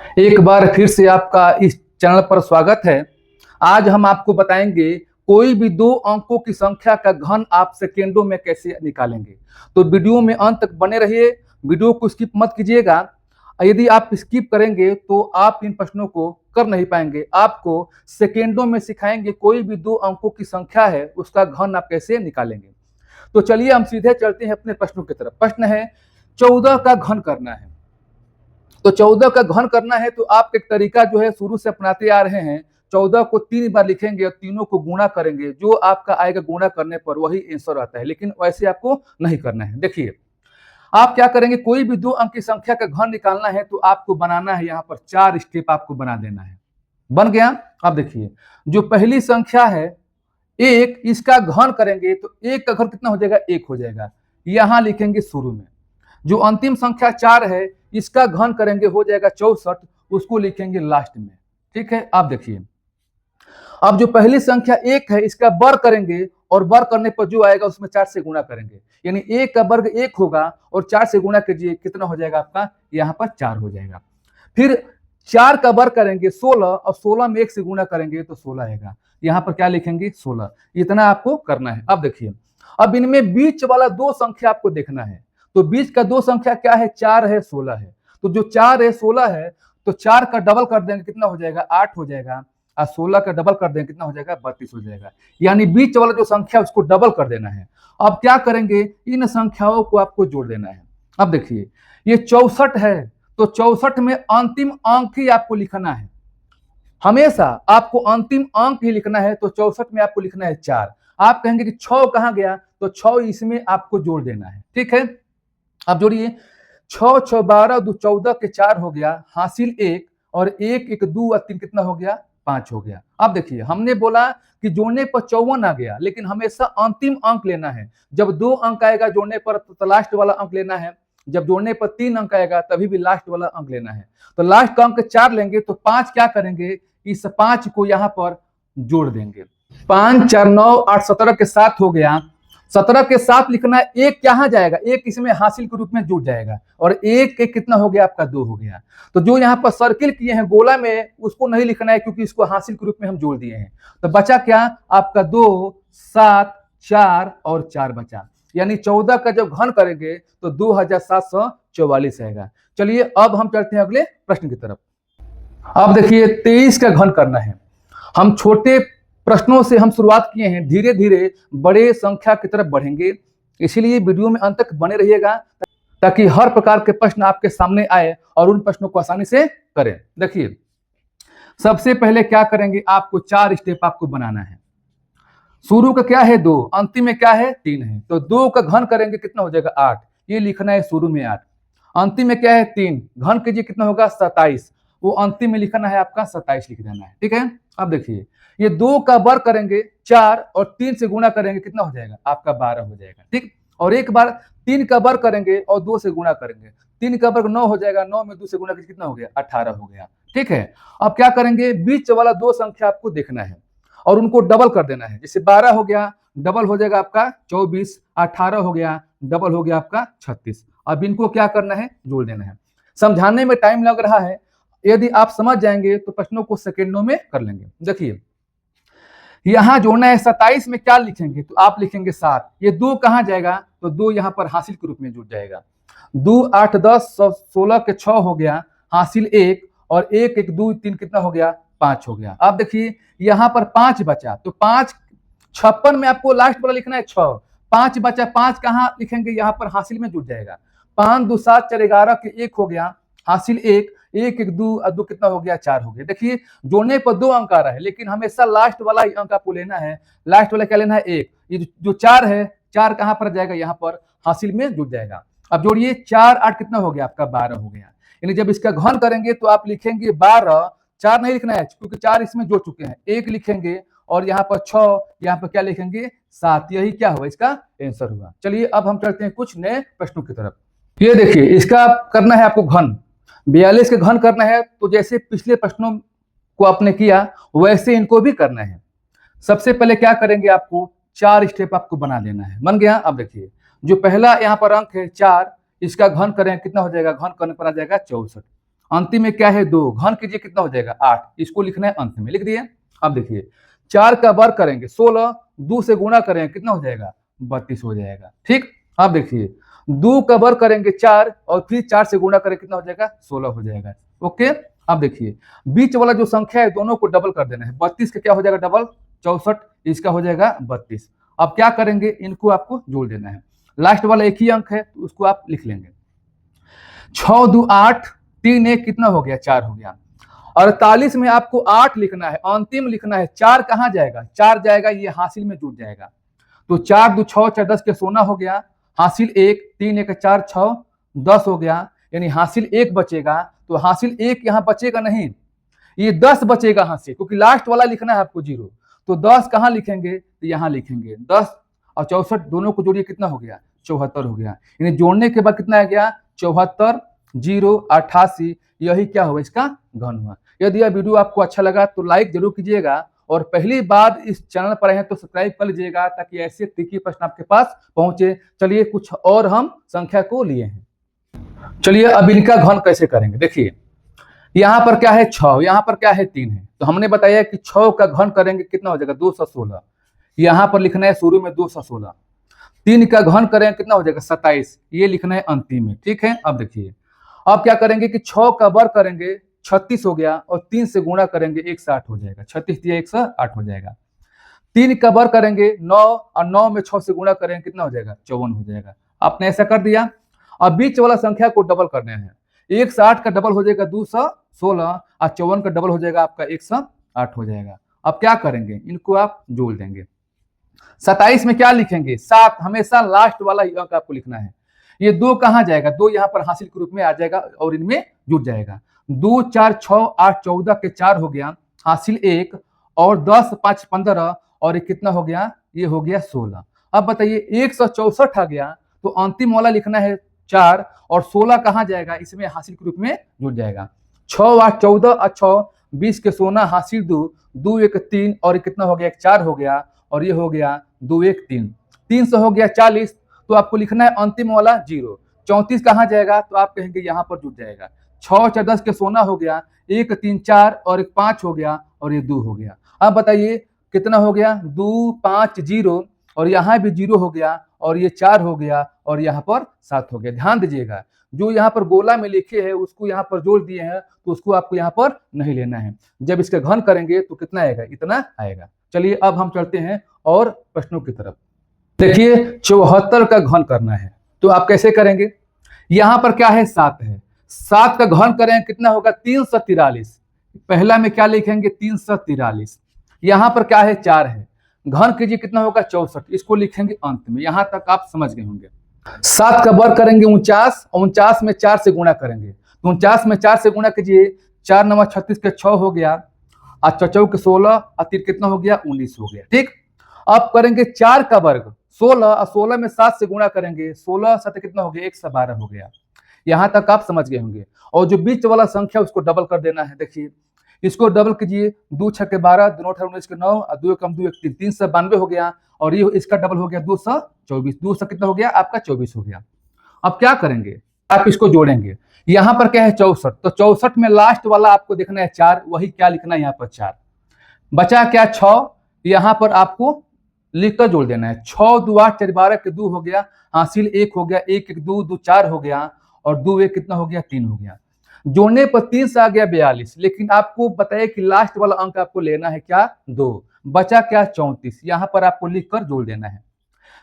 एक बार फिर से आपका इस चैनल पर स्वागत है। आज हम आपको बताएंगे कोई भी दो अंकों की संख्या का घन आप सेकेंडों में कैसे निकालेंगे। तो वीडियो में अंत तक बने रहिए, वीडियो को स्किप मत कीजिएगा। यदि आप स्किप करेंगे तो आप इन प्रश्नों को कर नहीं पाएंगे। आपको सेकेंडों में सिखाएंगे कोई भी दो अंकों की संख्या है उसका घन आप कैसे निकालेंगे। तो चलिए हम सीधे चलते हैं अपने प्रश्नों की तरफ। प्रश्न है 14 का घन करना है। तो 14 का घन करना है तो आप एक तरीका जो है शुरू से अपनाते आ रहे हैं। 14 को 3 बार लिखेंगे और तीनों को गुणा करेंगे, जो आपका आएगा गुणा करने पर वही आंसर आता है। लेकिन वैसे आपको नहीं करना है। देखिए आप क्या करेंगे, कोई भी दो अंक की संख्या का घन निकालना है तो आपको बनाना है, यहाँ पर 4 स्टेप आपको बना देना है। बन गया। अब देखिए जो पहली संख्या है 1, इसका घन करेंगे तो 1 का घन कितना हो जाएगा, 1 हो जाएगा, यहां लिखेंगे शुरू में। जो अंतिम संख्या 4 है इसका घन करेंगे हो जाएगा 64, उसको लिखेंगे लास्ट में। ठीक है। आप देखिए अब जो पहली संख्या 1 है इसका वर्ग करेंगे और वर्ग करने पर जो आएगा उसमें 4 से गुणा करेंगे, यानी 1 का वर्ग 1 होगा और 4 से गुणा कीजिए, कितना हो जाएगा आपका, यहाँ पर 4 हो जाएगा। फिर 4 का वर्ग करेंगे 16 और 16 में 1 से गुणा करेंगे तो 16 आएगा, यहाँ पर क्या लिखेंगे 16। इतना आपको करना है। अब देखिए अब इनमें बीच वाला दो संख्या आपको देखना है। तो बीच का दो संख्या क्या है, 4 है 16 है। तो जो 4 है 16 है तो 4 का डबल कर देंगे कितना हो जाएगा, 8 हो जाएगा, और 16 का डबल कर देंगे कितना हो जाएगा, 32 हो जाएगा। यानी बीच वाला जो संख्या उसको डबल कर देना है। अब क्या करेंगे, इन संख्याओं को आपको जोड़ देना है। अब देखिए ये 64 है तो 64 में अंतिम अंक ही आपको लिखना है। हमेशा आपको अंतिम अंक ही लिखना है। तो 64 में आपको लिखना है 4। आप कहेंगे कि 6 कहां गया, तो 6 इसमें आपको जोड़ देना है। ठीक है। अब जोड़िए 6 6 12 2 14 के 4 हो गया, हासिल 1, और 1 1 2 और 3 कितना हो गया, 5 हो गया। अब देखिए हमने बोला कि जोड़ने पर 54 आ गया, लेकिन हमेशा अंतिम अंक लेना है। जब 2 अंक आएगा जोड़ने पर तो लास्ट वाला अंक लेना है। जब जोड़ने पर 3 अंक आएगा तभी भी लास्ट वाला अंक लेना है। तो लास्ट का अंक 4 लेंगे तो 5 क्या करेंगे, इस 5 को यहाँ पर जोड़ देंगे। 5 4 9 8 17 के 7 हो गया। 17 के 7 लिखना है, 1 कहां जाएगा, 1 इसमें हासिल के रूप में जुड़ जाएगा, और 1 1 कितना हो गया आपका, 2 हो गया। तो जो यहाँ पर सर्किल किए हैं गोला में उसको नहीं लिखना है क्योंकि इसको हासिल के रूप में हम जोड़ दिए हैं। तो बचा क्या आपका 2 7 4 और 4 बचा, यानी 14 का जब घन करेंगे तो 2744 आएगा। चलिए अब हम चलते हैं अगले प्रश्न की तरफ। अब देखिए 23 का घन करना है। हम छोटे प्रश्नों से हम शुरुआत किए हैं, धीरे धीरे बड़े संख्या की तरफ बढ़ेंगे। इसीलिए वीडियो में अंत तक बने रहिएगा ताकि हर प्रकार के प्रश्न आपके सामने आए और उन प्रश्नों को आसानी से करें। देखिए सबसे पहले क्या करेंगे, आपको 4 स्टेप आपको बनाना है। शुरू का क्या है 2, अंतिम में क्या है 3 है। तो 2 का घन करेंगे कितना हो जाएगा 8, ये लिखना है शुरू में 8। अंतिम में क्या है 3, घन कीजिए कितना होगा 27, वो अंतिम में लिखना है आपका 27 लिख देना है। ठीक है। अब देखिए ये 2 का वर्ग करेंगे 4 और 3 से गुणा करेंगे कितना हो जाएगा आपका 12 हो जाएगा। ठीक। और एक बार 3 का वर्ग करेंगे और 2 से गुणा करेंगे, 3 का वर्ग 9 हो जाएगा, 9 में 2 से गुणा करके कितना हो गया 18 हो गया। ठीक है। अब क्या करेंगे, बीच वाला दो संख्या आपको देखना है और उनको डबल कर देना है। जैसे 12 हो गया डबल हो जाएगा आपका 24, 18 हो गया डबल हो गया आपका 36। अब इनको क्या करना है, जोड़ देना है। समझाने में टाइम लग रहा है, यदि आप समझ जाएंगे तो प्रश्नों को सेकेंडों में कर लेंगे। देखिए यहां जोड़ना है 27 में क्या लिखेंगे, तो आप लिखेंगे 7। ये 2 कहां जाएगा, तो 2 यहां पर हासिल के रूप में जुड़ जाएगा। 2 8 10 16 के 6 हो गया, हासिल 1, और 1 1 2 3 कितना हो गया 5 हो गया। अब देखिए यहां पर 5 बचा, तो 5 56 में आपको लास्ट वाला लिखना है 6, 5 बचा, 5 कहां लिखेंगे, यहां पर हासिल में जुड़ जाएगा। 5 2 7 4 11 के 1 हो गया, हासिल 1 1 1 2 और 2 कितना हो गया 4 हो गया। देखिए जोड़ने पर 2 अंक आ रहा है, लेकिन हमेशा लास्ट वाला ही अंक आपको लेना है। लास्ट वाला क्या लेना है 1। ये जो 4 है 4 कहां पर जाएगा, यहाँ पर हासिल में जुड़ जाएगा। अब जोड़िए 4 8 कितना हो गया आपका 12 हो गया। यानी जब इसका घन करेंगे तो आप लिखेंगे 12, 4 नहीं लिखना है क्योंकि 4 इसमें जुड़ चुके हैं, 1 लिखेंगे और यहाँ पर 6, यहाँ पर क्या लिखेंगे 7। यही क्या हुआ, इसका आंसर हुआ। चलिए अब हम चलते हैं कुछ नए प्रश्नों की तरफ। ये देखिए इसका करना है आपको घन, 42 के घन करना है। तो जैसे पिछले प्रश्नों को आपने किया वैसे इनको भी करना है। सबसे पहले क्या करेंगे, आपको 4 स्टेप आपको बना देना है। बन गया। अब देखिए जो पहला यहाँ पर अंक है 4, इसका घन करें कितना हो जाएगा, घन करने पर आ जाएगा 64। अंतिम में क्या है 2, घन कीजिए कितना हो जाएगा 8, इसको लिखना है अंत में, लिख दिए। अब देखिए 4 का वर्ग करेंगे 16, 2 से गुणा करेंगे कितना हो जाएगा 32 हो जाएगा। ठीक, अब देखिए 2 का वर्ग करेंगे 4 और फिर 4 से गुणा करेंगे कितना हो जाएगा 16 हो जाएगा। ओके, अब देखिए बीच वाला जो संख्या है दोनों को डबल कर देना है, 32 का क्या हो जाएगा डबल 64, इसका हो जाएगा 32। अब क्या करेंगे, इनको आपको जोड़ देना है, लास्ट वाला एक ही अंक है तो उसको आप लिख लेंगे। 6 2 8, 3 1 कितना हो गया 4 हो गया। 48 में आपको 8 लिखना है, अंतिम लिखना है, 4 कहाँ जाएगा 4 जाएगा ये हासिल में जुड़ जाएगा, तो 4 2 6 4 10 के 16 हो गया, हासिल 1 3 1 4 6 10 हो गया, यानी हासिल 1 बचेगा, तो हासिल 1 यहाँ बचेगा नहीं, ये 10 बचेगा हासिल, क्योंकि लास्ट वाला लिखना है आपको 0, तो 10 कहाँ लिखेंगे तो यहाँ लिखेंगे 10 और 64 दोनों को जोड़िए कितना हो गया 74 हो गया, यानी जोड़ने के बाद कितना आ गया 74 0 88, यही क्या हुआ इसका घन हुआ। यदि यह वीडियो आपको अच्छा लगा तो लाइक जरूर कीजिएगा और पहली बार इस चैनल पर आए हैं तो सब्सक्राइब कर लीजिएगा ताकि ऐसे त्रिकी प्रश्न आपके पास पहुंचे। चलिए कुछ और हम संख्या को लिए हैं, चलिए अब इनका घन कैसे करेंगे। देखिए यहाँ पर क्या है 6, यहाँ पर क्या है 3 है, तो हमने बताया कि 6 का घन करेंगे कितना हो जाएगा 216, यहाँ पर लिखना है शुरू में 216, 3 का घन करेंगे कितना हो जाएगा 27, ये लिखना है अंतिम में। ठीक है, अब देखिए अब क्या करेंगे कि 6 का वर्ग करेंगे 36 हो गया और 3 से गुणा करेंगे 160 हो जाएगा, 36 दिया 108 हो जाएगा। 3 का वर्ग करेंगे 9 और 9 में 6 से गुणा करेंगे कितना हो जाएगा 54 हो जाएगा। आपने ऐसा कर दिया, अब बीच वाला संख्या को डबल करने हैं, 160 का डबल हो जाएगा 216 और 54 का डबल हो जाएगा आपका 108 हो जाएगा। अब क्या करेंगे, इनको आप जोड़ देंगे। 27 में क्या लिखेंगे 7, हमेशा लास्ट वाला ही अंक आपको लिखना है। ये 2 कहाँ जाएगा, 2 यहाँ पर हासिल के रूप में आ जाएगा और इनमें जुड़ जाएगा। 2 4 6 8 14 के 4 हो गया, हासिल 1 और 10 5 15 और ये कितना हो गया, ये हो गया 16। अब बताइए 164 आ गया, तो अंतिम वाला लिखना है 4 और 16 कहाँ जाएगा, इसमें हासिल के रूप में जुड़ जाएगा। 6 8 14 और 6 20 के 16 हासिल 2 2 1 3 और कितना हो गया 4 हो गया और ये हो गया 2 1 3, 3 से हो गया 40, तो आपको लिखना है अंतिम वाला 0। 34 कहाँ जाएगा, तो आप कहेंगे यहाँ पर जुड़ जाएगा। 6 4 10 के 16 हो गया, 1 3 4 और 1 5 हो गया और ये 2 हो गया। अब बताइए कितना हो गया 2 5 0 और यहाँ भी 0 हो गया और ये 4 हो गया और यहाँ पर 7 हो गया। ध्यान दीजिएगा जो यहाँ पर गोला में लिखे हैं उसको यहाँ पर जोड़ दिए हैं, तो उसको आपको यहाँ पर नहीं लेना है। जब इसका घन करेंगे तो कितना आएगा, इतना आएगा। चलिए अब हम चलते हैं और प्रश्नों की तरफ। देखिए 74 का घन करना है, तो आप कैसे करेंगे, यहाँ पर क्या है 7 है, 7 का घन करें कितना होगा 343, पहला में क्या लिखेंगे 343, यहाँ पर क्या है 4 है, घन कीजिए कितना होगा 64, इसको लिखेंगे अंत में। यहाँ तक आप समझ गए होंगे। 7 का वर्ग करेंगे 49, 49 में 4 से गुणा करेंगे, तो 49 में 4 से गुणा कीजिए, 4 9 36 के 6 हो गया और 4 के 16 और 3 कितना हो गया 19 हो गया। ठीक, अब करेंगे 4 का वर्ग 16 और 16 में 7 से गुणा करेंगे, 16 7 कितना हो गया 112 हो गया। यहाँ तक आप समझ गए होंगे। और जो बीच वाला संख्या उसको डबल कर देना है। देखिए इसको डबल कीजिए, 2 6 के 12, 2 8 19 के 9 और 2 कम 2 1 392 हो गया और ये इसका डबल हो गया 224, 2 से कितना हो गया आपका 24 हो गया। अब क्या करेंगे, आप इसको जोड़ेंगे, यहाँ पर क्या है 64, तो 64 में लास्ट वाला आपको देखना है 4, वही क्या लिखना है यहाँ पर 4, बचा क्या 6, यहाँ पर आपको लिखकर जोड़ देना है। 6 2 8 4 12 के 2 हो गया, हासिल 1 हो गया, 1 1 2 2 4 हो गया और 2 1 कितना हो गया 3 हो गया। जोड़ने पर 3 से आ गया 42, लेकिन आपको बताया कि लास्ट वाला अंक आपको लेना है क्या 2, बचा क्या 34, यहाँ पर आपको लिखकर जोड़ देना है।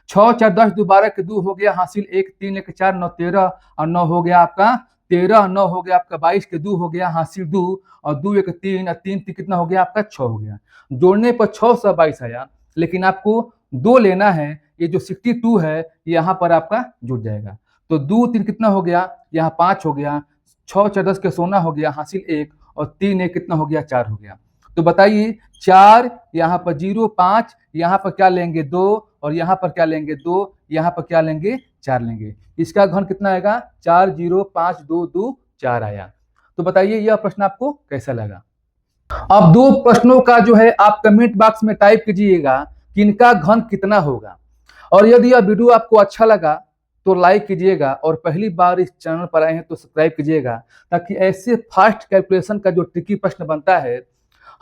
6 4 10 2 12 के 2 हो गया, हासिल 1 3 1 4 9 13 और 9 हो गया आपका 13, 9 हो गया आपका 22 के 2 हो गया, हासिल 2 और 2 1 3 और 3 कितना हो गया आपका 6 हो गया। जोड़ने पर 6 से 22 आया, लेकिन आपको 2 लेना है, ये जो 62 है यहाँ पर आपका जुड़ जाएगा। तो 2 3 कितना हो गया, यहाँ 5 हो गया, 6 4 10 के 16 हो गया, हासिल 1 और 3 1 कितना हो गया 4 हो गया। तो बताइए 4 यहाँ पर 0 5, यहाँ पर क्या लेंगे 2 और यहाँ पर क्या लेंगे 2, यहाँ पर क्या लेंगे 4 लेंगे। इसका घन कितना आएगा 4 0 5 2 2 4 आया। तो बताइए यह प्रश्न आपको कैसा लगा। अब 2 प्रश्नों का जो है आप कमेंट बॉक्स में टाइप कीजिएगा कि इनका घन कितना होगा। और यदि यह वीडियो आपको अच्छा लगा तो लाइक कीजिएगा और पहली बार इस चैनल पर आए हैं तो सब्सक्राइब कीजिएगा, ताकि ऐसे फास्ट कैलकुलेशन का जो ट्रिकी प्रश्न बनता है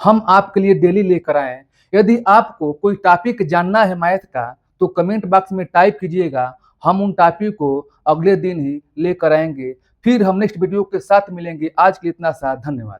हम आपके लिए डेली लेकर आएं। यदि आपको कोई टॉपिक जानना है मैथ का तो कमेंट बॉक्स में टाइप कीजिएगा, हम उन टॉपिक को अगले दिन ही लेकर आएंगे। फिर हम नेक्स्ट वीडियो के साथ मिलेंगे। आज के लिए इतना सा, धन्यवाद।